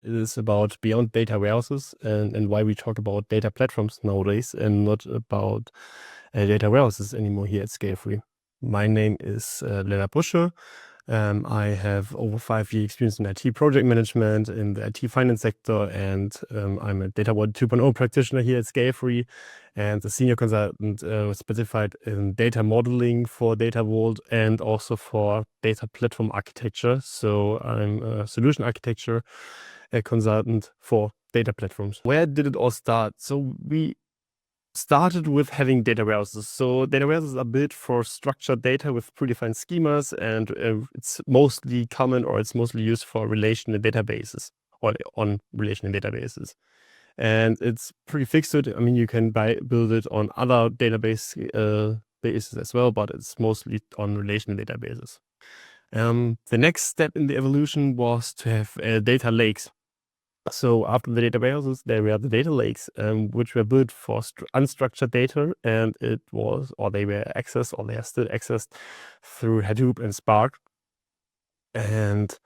is about beyond data warehouses and why we talk about data platforms nowadays and not about data warehouses anymore here at Scalefree. My name is Lennart Busche. I have over 5 years experience in IT project management in the IT finance sector, and I'm a Data Vault 2.0 practitioner here at Scalefree and a senior consultant specified in data modeling for Data Vault and also for data platform architecture. So I'm a solution architecture consultant for data platforms. Where did it all start? So we started with having data warehouses. So data warehouses are built for structured data with predefined schemas, and it's mostly common, or it's mostly used for relational databases or on relational databases. And it's pretty fixed. I mean, you can build it on other database bases as well, but it's mostly on relational databases. The next step in the evolution was to have data lakes. So after the data warehouses, there were the data lakes, which were built for unstructured data, and they were accessed, or they are still accessed through Hadoop and Spark. And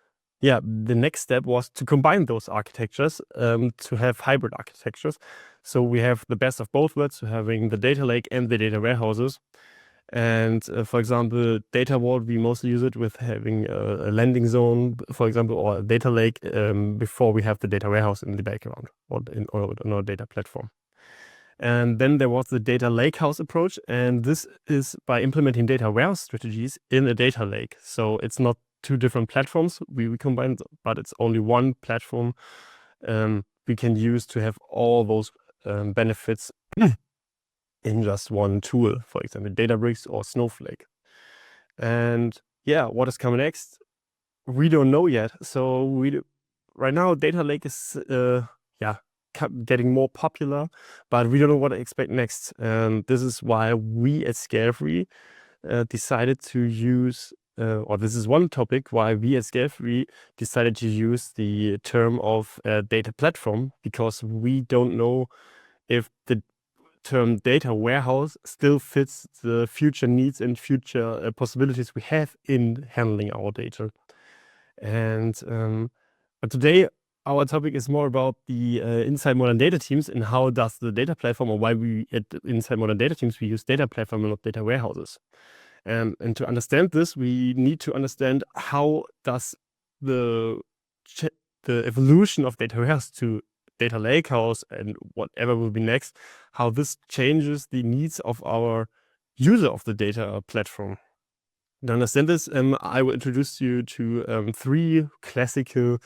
yeah, the next step was to combine those architectures to have hybrid architectures. So we have the best of both worlds, so having the data lake and the data warehouses. And for example, Data Vault, we mostly use it with having a landing zone, for example, or a data lake before we have the data warehouse in the background or in our data platform. And then there was the data lakehouse approach, and this is by implementing data warehouse strategies in a data lake. So it's not two different platforms we combined, but it's only one platform we can use to have all those benefits in just one tool, for example, Databricks or Snowflake. And yeah, what is coming next? We don't know yet. So right now, Data Lake is getting more popular, but we don't know what to expect next. And this is why we at Scalefree decided to use, or this is one topic why we at Scalefree decided to use the term of data platform, because we don't know if the term data warehouse still fits the future needs and future possibilities we have in handling our data. And but today our topic is more about the inside modern data teams and how does the data platform, or why we at inside modern data teams we use data platform and not data warehouses. And to understand this, we need to understand how does the evolution of data warehouse to data lakehouse and whatever will be next, how this changes the needs of our user of the data platform. To understand this, I will introduce you to 3 classical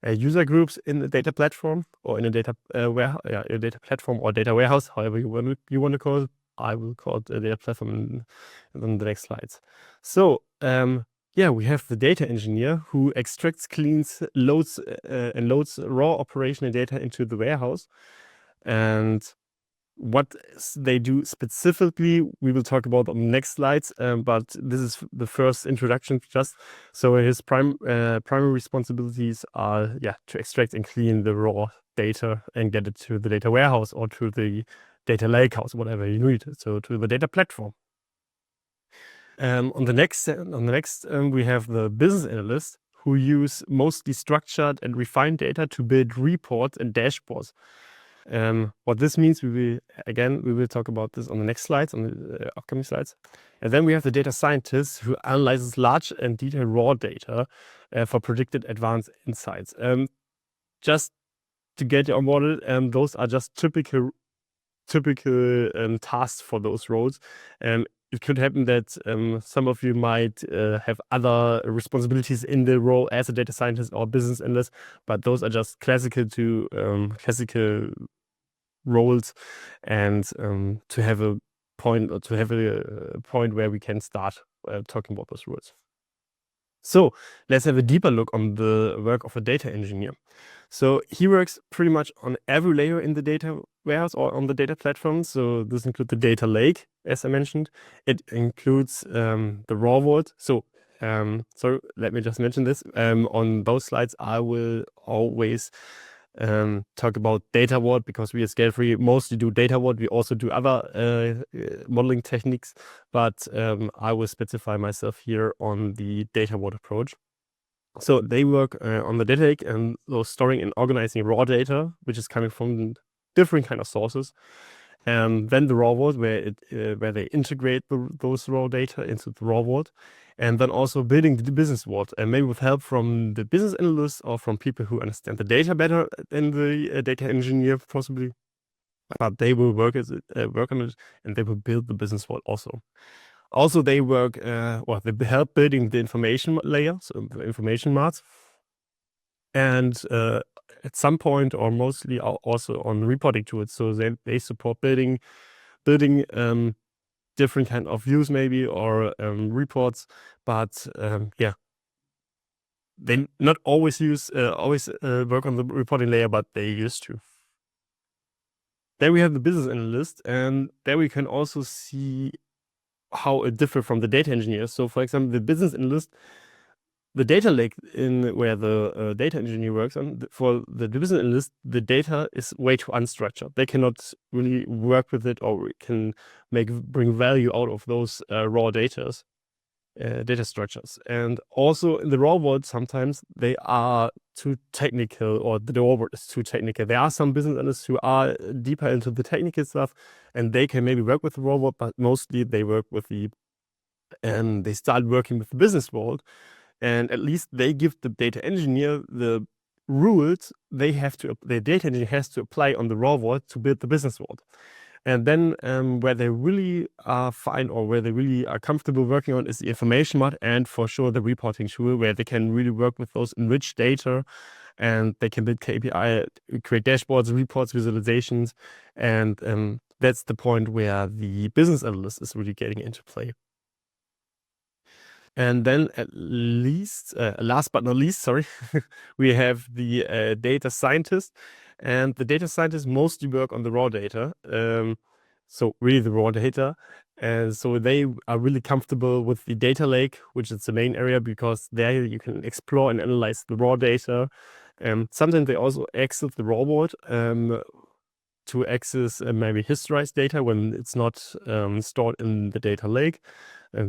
user groups in the data platform, or in a data a data platform or data warehouse, however you want to call it. I will call it a data platform in the next slides. So we have the data engineer who extracts, cleans, loads raw operational data into the warehouse. And what they do specifically, we will talk about on the next slides, but this is the first introduction just. So his primary responsibilities are to extract and clean the raw data and get it to the data warehouse or to the data lakehouse, whatever you need, so to the data platform. On the next, we have the business analysts who use mostly structured and refined data to build reports and dashboards. What this means, we will talk about this on the next slides, on the upcoming slides. And then we have the data scientists who analyzes large and detailed raw data for predicted advanced insights. Just to get you on board, those are just typical tasks for those roles. It could happen that some of you might have other responsibilities in the role as a data scientist or business analyst, but those are just classical roles, and to have a point where we can start talking about those roles. So let's have a deeper look on the work of a data engineer. So he works pretty much on every layer in the data warehouse or on the data platform. So this includes the data lake, as I mentioned. It includes the raw vault. So let me just mention this. On those slides, I will always talk about data vault, because we at Scalefree mostly do data vault. We also do other modeling techniques, but I will specify myself here on the data vault approach. So they work on the data lake and those storing and organizing raw data, which is coming from different kind of sources. And then the raw vault, where they integrate those raw data into the raw vault, and then also building the business vault, and maybe with help from the business analysts or from people who understand the data better than the data engineer, possibly. But they will work on it, and they will build the business vault also. Also, they work, they help building the information layer, so the information marts. And at some point, or mostly also on reporting tools. So they support building different kind of views maybe, or reports. But yeah, they not always work on the reporting layer, but they used to. Then we have the business analyst, and there we can also see how it differs from the data engineer. So for example, the business analyst, the data lake in where the data engineer works on, for the business analyst, the data is way too unstructured. They cannot really work with it, or can bring value out of those raw data structures. And also in the raw world, sometimes they are too technical, or the raw world is too technical. There are some business analysts who are deeper into the technical stuff, and they can maybe work with the raw world, but mostly they work with and they start working with the business world. And at least they give the data engineer the rules the data engineer has to apply on the raw world to build the business world. And then where they really are fine, or where they really are comfortable working on, is the information mod, and for sure the reporting tool, where they can really work with those enriched data, and they can build KPI, create dashboards, reports, visualizations. And that's the point where the business analyst is really getting into play. And then last but not least, sorry, we have the data scientist. And the data scientists mostly work on the raw data. So really the raw data. And so they are really comfortable with the data lake, which is the main area, because there you can explore and analyze the raw data. Sometimes they also access the raw world to access maybe historized data when it's not stored in the data lake,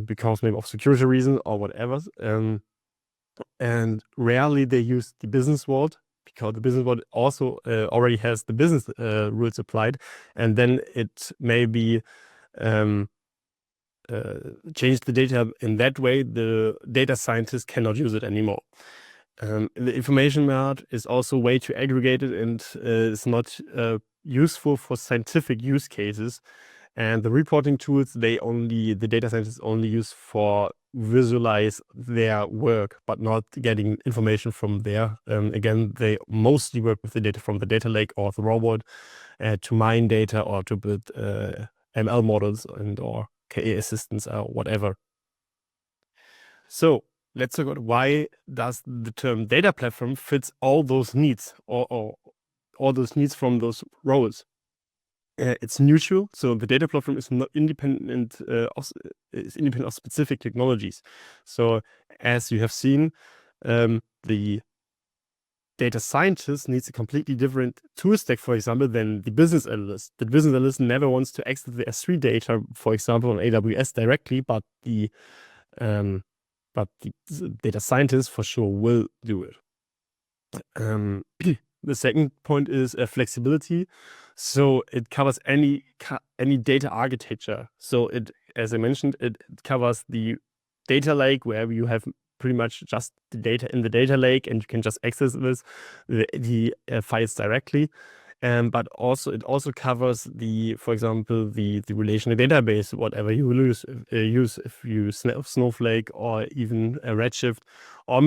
because maybe of security reasons or whatever. And rarely they use the business world, because the business world also already has the business rules applied, and then it may be change the data in that way. The data scientist cannot use it anymore. The information mart is also way too aggregated, and is not useful for scientific use cases. And the reporting tools, the data scientists only use for visualize their work, but not getting information from there. Again, they mostly work with the data from the data lake or the raw world to mine data, or to build ML models or KA assistants or whatever. So let's talk about why does the term data platform fits all those needs, or all those needs from those roles. It's neutral, so the data platform is not independent of specific technologies. So as you have seen, the data scientist needs a completely different tool stack, for example, than the business analyst. The business analyst never wants to access the S3 data, for example, on AWS directly, but the data scientist for sure will do it. The second point is flexibility. So it covers any data architecture. So it, as I mentioned, it covers the data lake, where you have pretty much just the data in the data lake, and you can just access the files directly. But also it also covers for example, the relational database, whatever you will use if you use Snowflake, or even Redshift, or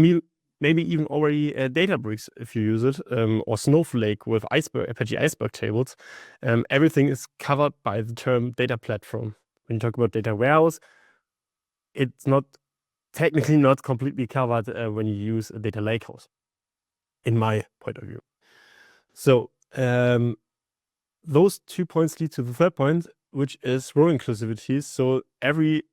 maybe even already Databricks if you use it, or Snowflake with Apache Iceberg tables. Everything is covered by the term data platform. When you talk about data warehouse, it's not technically not completely covered when you use a data lakehouse, in my point of view. So those 2 points lead to the third point, which is role inclusivity. So every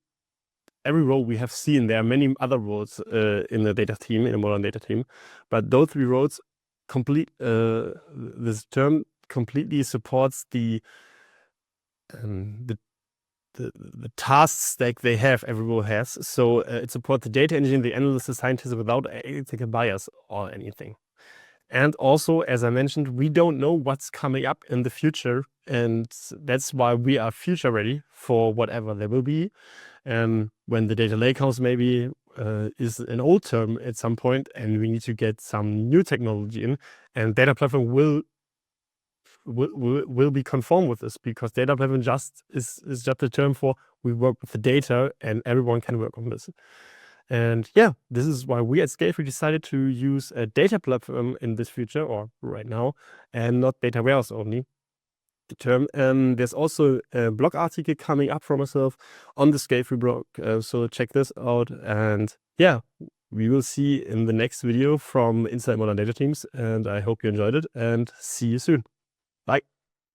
role we have seen, there are many other roles in a modern data team, but those three roles this term completely supports the the task stack they have, everyone has. So it supports the data engineer, the analyst, the scientist without ethical bias or anything. And also, as I mentioned, we don't know what's coming up in the future. And that's why we are future ready for whatever there will be. And when the data lakehouse maybe is an old term at some point, and we need to get some new technology in, and data platform will be conformed with this, because data platform is just a term for we work with the data and everyone can work on this. And yeah, this is why we at Scalefree decided to use a data platform in this future, or right now, and not data warehouse only. The term. There's also a blog article coming up for myself on the Scalefree blog, so check this out. And yeah, we will see in the next video from Inside Modern Data Teams, and I hope you enjoyed it, and see you soon. Bye.